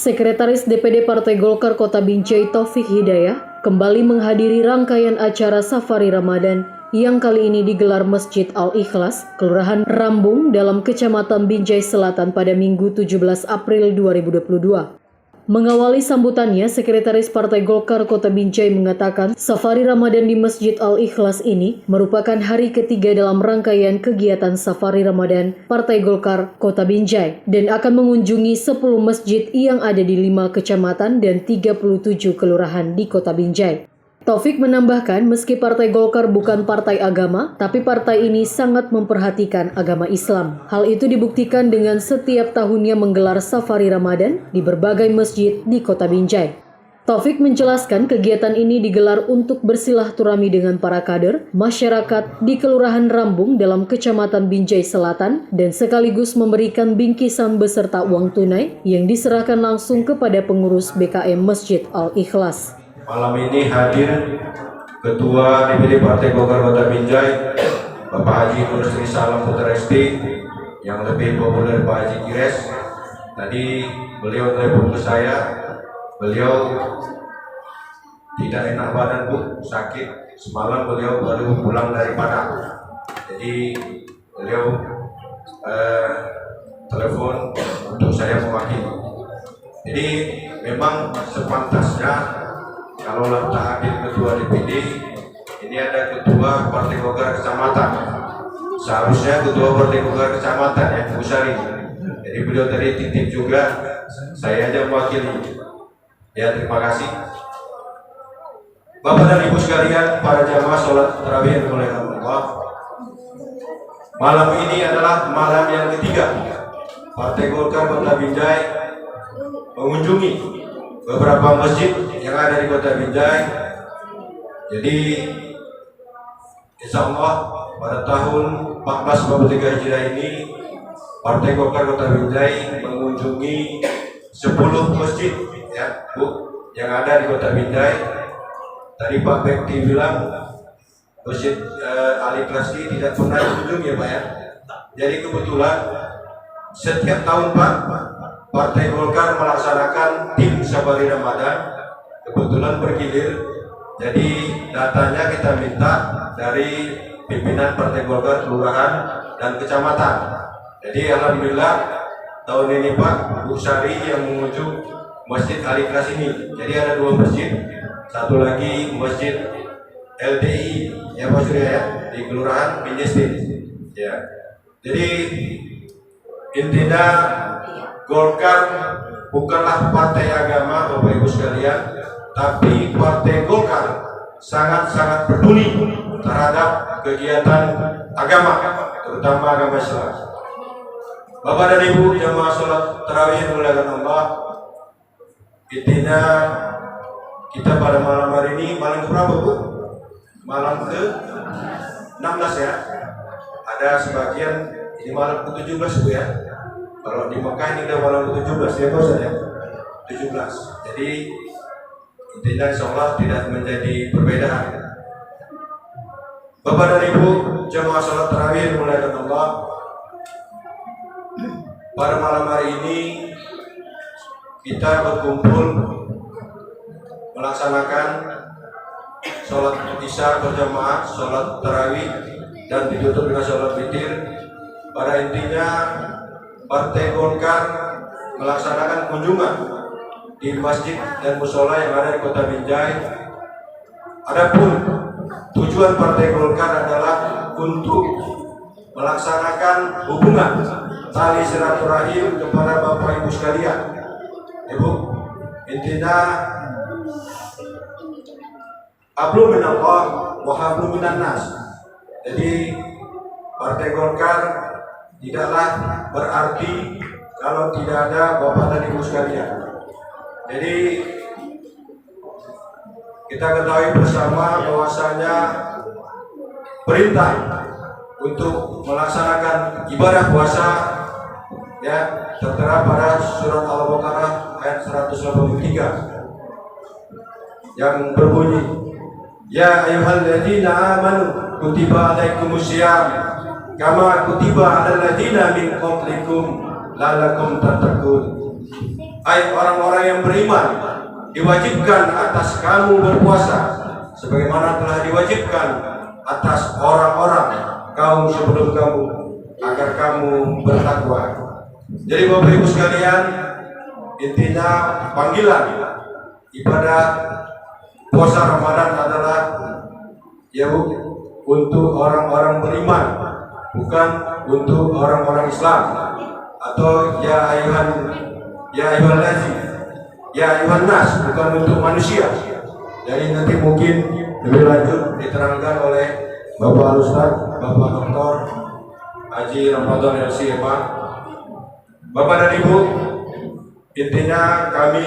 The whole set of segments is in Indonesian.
Sekretaris DPD Partai Golkar Kota Binjai Taufik Hidayah kembali menghadiri rangkaian acara Safari Ramadan yang kali ini digelar Masjid Al-Ikhlas, Kelurahan Rambung dalam Kecamatan Binjai Selatan pada Minggu 17 April 2022. Mengawali sambutannya, Sekretaris Partai Golkar Kota Binjai mengatakan Safari Ramadan di Masjid Al-Ikhlas ini merupakan hari ketiga dalam rangkaian kegiatan Safari Ramadan Partai Golkar Kota Binjai dan akan mengunjungi 10 masjid yang ada di 5 kecamatan dan 37 kelurahan di Kota Binjai. Taufik menambahkan meski Partai Golkar bukan partai agama, tapi partai ini sangat memperhatikan agama Islam. Hal itu dibuktikan dengan setiap tahunnya menggelar Safari Ramadan di berbagai masjid di Kota Binjai. Taufik menjelaskan kegiatan ini digelar untuk bersilaturahmi dengan para kader, masyarakat di Kelurahan Rambung dalam Kecamatan Binjai Selatan dan sekaligus memberikan bingkisan beserta uang tunai yang diserahkan langsung kepada pengurus BKM Masjid Al-Ikhlas. Malam ini hadir Ketua DPD Partai Golkar Kota Binjai, Bapak Haji Nur Sri Salam Putra Esti, yang lebih populer Pak Haji Kires. Tadi beliau telepon ke saya, beliau tidak enak badan Bu, sakit. Semalam beliau baru pulang dari Padang. Jadi beliau telepon untuk saya mewakili. Jadi memang sepantasnya kalau tak hadir ketua DPD, ini ada ketua Partai Golkar Kecamatan. Seharusnya ketua Partai Golkar Kecamatan ya, Bu Sari. Jadi beliau tadi titip juga, saya aja mewakili. Ya, terima kasih. Bapak dan Ibu sekalian, para jamaah sholat tarawih yang dimuliakan Allah. Malam ini adalah malam yang ketiga Partai Golkar Kota Binjai mengunjungi beberapa masjid yang ada di Kota Binjai. Jadi insya Allah pada tahun 1443 Hijriah ini Partai Golkar Kota Binjai mengunjungi 10 masjid ya Bu yang ada di Kota Binjai. Tadi Pak Bekti bilang Masjid Al-Ikhlas ini tidak pernah dikunjungi ya Pak ya. Jadi kebetulan setiap tahun Pak, Partai Golkar melaksanakan tim Safari Ramadan, kebetulan bergilir. Jadi datanya kita minta dari pimpinan Partai Golkar kelurahan dan kecamatan. Jadi alhamdulillah tahun ini Pak, Bu Sari yang mengunjung Masjid Al-Ikhlas ini. Jadi ada 2 masjid, satu lagi Masjid LDI ya Pak Surya ya, di kelurahan Binjai. Ya. Jadi intinya Golkar bukanlah partai agama Bapak Ibu sekalian, tapi Partai Golkar sangat-sangat peduli terhadap kegiatan agama, terutama agama Islam. Bapak dan Ibu jamaah sholat tarawih yang dimuliakan Allah, intinya kita pada malam hari ini, malam berapa Bu? Malam ke-16 ya. Ada sebagian ini malam ke-17 Bu ya. Kalau di Mekah ini udah malam ke-17 ya Pak ya, 17. Jadi intinya insya Allah tidak menjadi perbedaan. Bapak dan Ibu jamaah sholat tarawih dimuliakan Allah, pada malam hari ini kita berkumpul melaksanakan sholat isya berjamaah, sholat tarawih dan ditutup dengan sholat witir. Pada intinya Partai Golkar melaksanakan kunjungan di masjid dan mushola yang ada di Kota Binjai. Adapun tujuan Partai Golkar adalah untuk melaksanakan hubungan tali silaturahim kepada Bapak Ibu sekalian. Ibu, intinya hablum minallah wa hablum minan nas. Jadi Partai Golkar tidaklah berarti kalau tidak ada Bapak dan Ibu sekalian. Jadi kita ketahui bersama bahwasanya perintah untuk melaksanakan ibadah puasa ya tertera pada surat Al-Baqarah ayat 183 yang berbunyi, ya ayyuhalladzina amanu kutiba alaikumusiyam kama kutiba alal ladzina min qablikum la'allakum tattaqun. Hai orang-orang yang beriman, diwajibkan atas kamu berpuasa sebagaimana telah diwajibkan atas orang-orang kaum sebelum kamu agar kamu bertakwa. Jadi Bapak Ibu sekalian, intinya panggilan ibadah puasa Ramadan adalah ya Bu, untuk orang-orang beriman, bukan untuk orang-orang Islam. Atau ya ayuhan nas, bukan untuk manusia. Jadi nanti mungkin lebih lanjut diterangkan oleh Bapak Ustaz, Bapak Dr. Haji Ramadan LC Pak. Bapak dan Ibu, intinya kami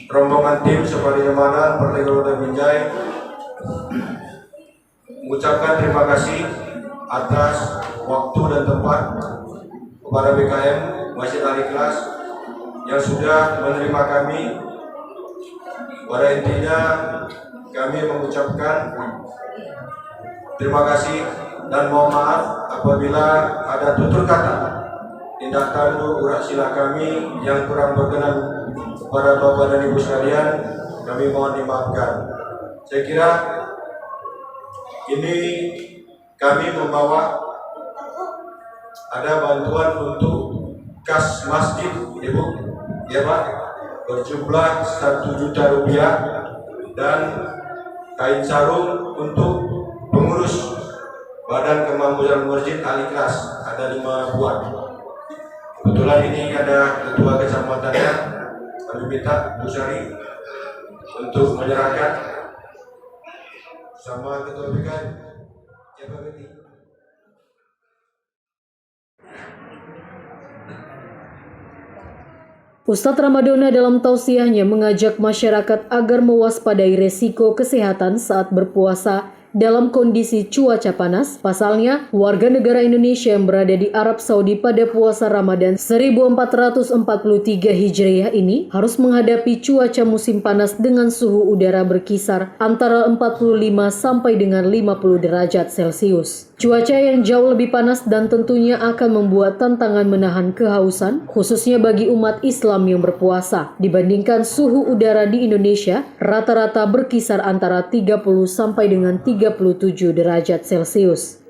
rombongan tim Safari Ramadan Partai Golkar Binjai mengucapkan terima kasih atas waktu dan tempat kepada BKM Masjid Al-Ikhlas yang sudah menerima kami. Pada intinya kami mengucapkan terima kasih dan mohon maaf apabila ada tutur kata, tindak tanduk, urak sila kami yang kurang berkenan kepada Bapak dan Ibu sekalian, kami mohon dimaafkan. Saya kira ini kami membawa ada bantuan untuk kas masjid, Ibu, ya Pak, berjumlah 1 juta rupiah dan kain sarung untuk pengurus Badan Kemakmuran Masjid Al-Ikhlas, ada 5 buah. Kebetulan ini ada ketua kecamatannya, kami minta Bu Sari untuk menyerahkan sama ketua BKM. Ya Pak Beti. Ustadz Ramadona dalam tausiahnya mengajak masyarakat agar mewaspadai resiko kesehatan saat berpuasa dalam kondisi cuaca panas. Pasalnya, warga negara Indonesia yang berada di Arab Saudi pada puasa Ramadan 1443 Hijriah ini harus menghadapi cuaca musim panas dengan suhu udara berkisar antara 45 sampai dengan 50 derajat Celcius. Cuaca yang jauh lebih panas dan tentunya akan membuat tantangan menahan kehausan, khususnya bagi umat Islam yang berpuasa. Dibandingkan suhu udara di Indonesia, rata-rata berkisar antara 30 sampai dengan 37 derajat Celcius.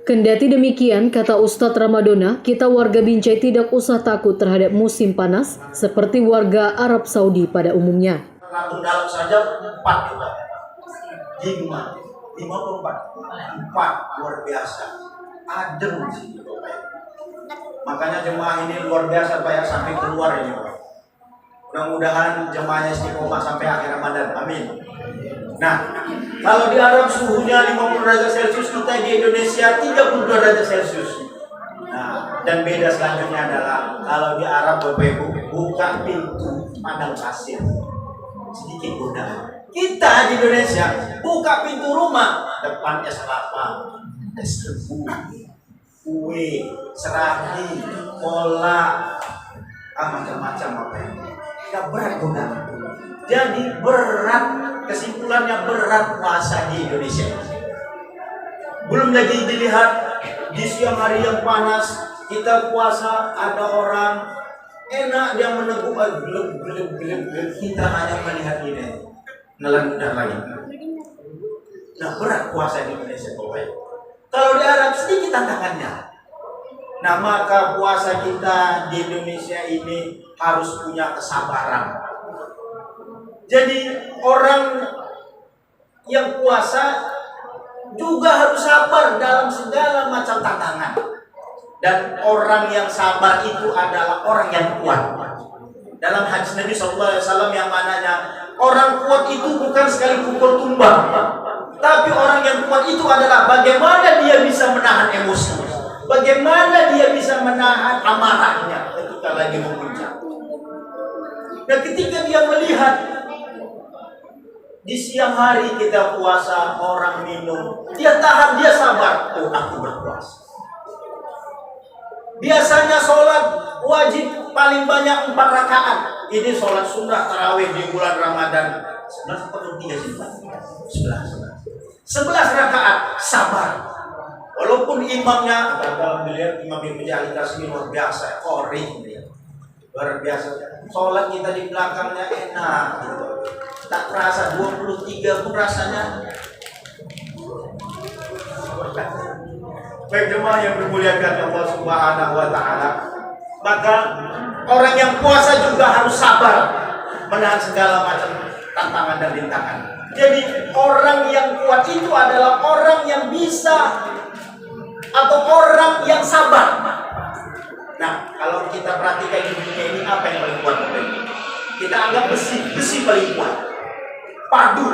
Kendati demikian, kata Ustadz Ramadona, kita warga Binjai tidak usah takut terhadap musim panas seperti warga Arab Saudi pada umumnya. Langsung dalam saja 4 juta. 54 luar biasa, adem di sini Bapak. Makanya jemaah ini luar biasa Pak ya, sampai keluar ini Bapak. Mudah-mudahan jemaahnya istiqomah sampai akhir Ramadan, amin. Nah, kalau di Arab suhunya 50 derajat Celcius, kita di Indonesia 32 derajat Celcius. Nah, dan beda selanjutnya adalah kalau di Arab Bapak Ibu buka pintu padang pasir, sedikit godaan. Kita di Indonesia buka pintu rumah, depan es kelapa, es tebu, kue, seragi, kolak, macam-macam apa ini. Tidak berat godaan. Jadi berat, kesimpulannya berat puasa di Indonesia. Belum lagi dilihat di siang hari yang panas, kita puasa ada orang enak dia meneguk gelap, kita hanya melihat ini. Nelan dan lain. Nah, berat puasa di Indonesia Bapak. Kalau di Arab sedikit tantangannya. Nah, maka puasa kita di Indonesia ini harus punya kesabaran. Jadi orang yang puasa juga harus sabar dalam segala macam tantangan. Dan orang yang sabar itu adalah orang yang kuat. Dalam hadis Nabi SAW yang mananya orang kuat itu bukan sekali pukul tumbang, tapi orang yang kuat itu adalah bagaimana dia bisa menahan emosi, bagaimana dia bisa menahan amarahnya ketika lagi memuncak. Dan ketika dia melihat di siang hari kita puasa, orang minum, dia tahan, dia sabar. Oh, aku berpuasa. Biasanya sholat wajib paling banyak 4 rakaat. Ini sholat sunnah tarawih di bulan Ramadan 11 atau 3 sih? 11 rakaat, sabar. Walaupun imamnya, kalau dilihat imam Ibnu Jalil Kasmi luar biasa, korih. luar biasa. Sholat kita di belakangnya enak gitu. Tak terasa 23 pun rasanya. Baik jemaah yang dimuliakan Allah Subhanahu wa taala. Maka orang yang puasa juga harus sabar menahan segala macam tantangan dan rintangan. Jadi orang yang kuat itu adalah orang yang bisa atau orang yang sabar. Nah, kalau kita perhatikan di dunia ini apa yang paling kuat? Kita anggap besi paling kuat. Padu.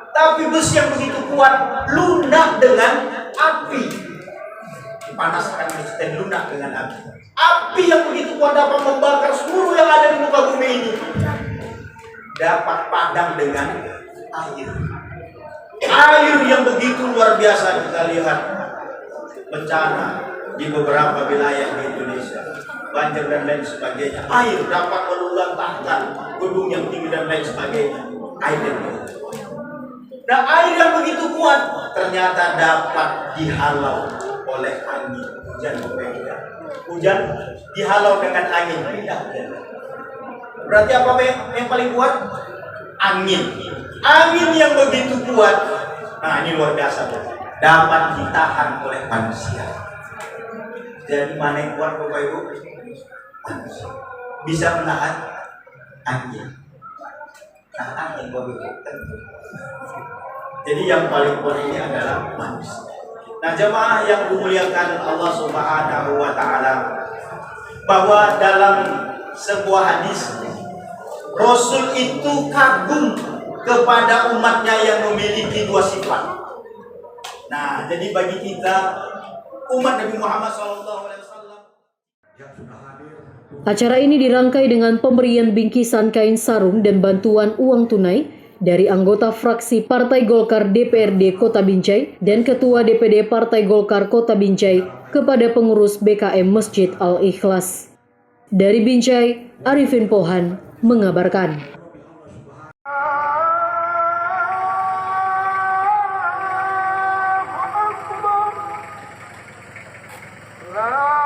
Tapi besi yang begitu kuat lunak dengan api. Dipanaskan dan lunak dengan api. Api yang begitu kuat dapat membakar seluruh yang ada di muka bumi ini. Dapat padam dengan air. Air yang begitu luar biasa kita lihat bencana di beberapa wilayah di Indonesia, banjir dan lain sebagainya. Air dapat meluluhlantahkan gedung yang tinggi dan lain sebagainya. Air yang begitu. Nah, air yang begitu kuat ternyata dapat dihalau oleh angin. Hujan dihalau dengan angin. Berarti apa yang paling kuat? Angin. Angin yang begitu kuat. Nah, ini luar biasa. Dapat ditahan oleh manusia. Jadi mana yang kuat Bapak Ibu? Manusia. Bisa menahan angin. Nah, angin Bapak Ibu. Jadi yang paling kuat ini adalah manusia. Nah, jemaah yang dimuliakan Allah Subhanahu wa taala, bahwa dalam sebuah hadis Rasul itu kagum kepada umatnya yang memiliki dua sifat. Nah, jadi bagi kita umat Nabi Muhammad SAW yang sudah hadir. Acara ini dirangkai dengan pemberian bingkisan kain sarung dan bantuan uang tunai dari anggota fraksi Partai Golkar DPRD Kota Binjai dan Ketua DPD Partai Golkar Kota Binjai kepada pengurus BKM Masjid Al-Ikhlas. Dari Binjai, Arifin Pohan mengabarkan. La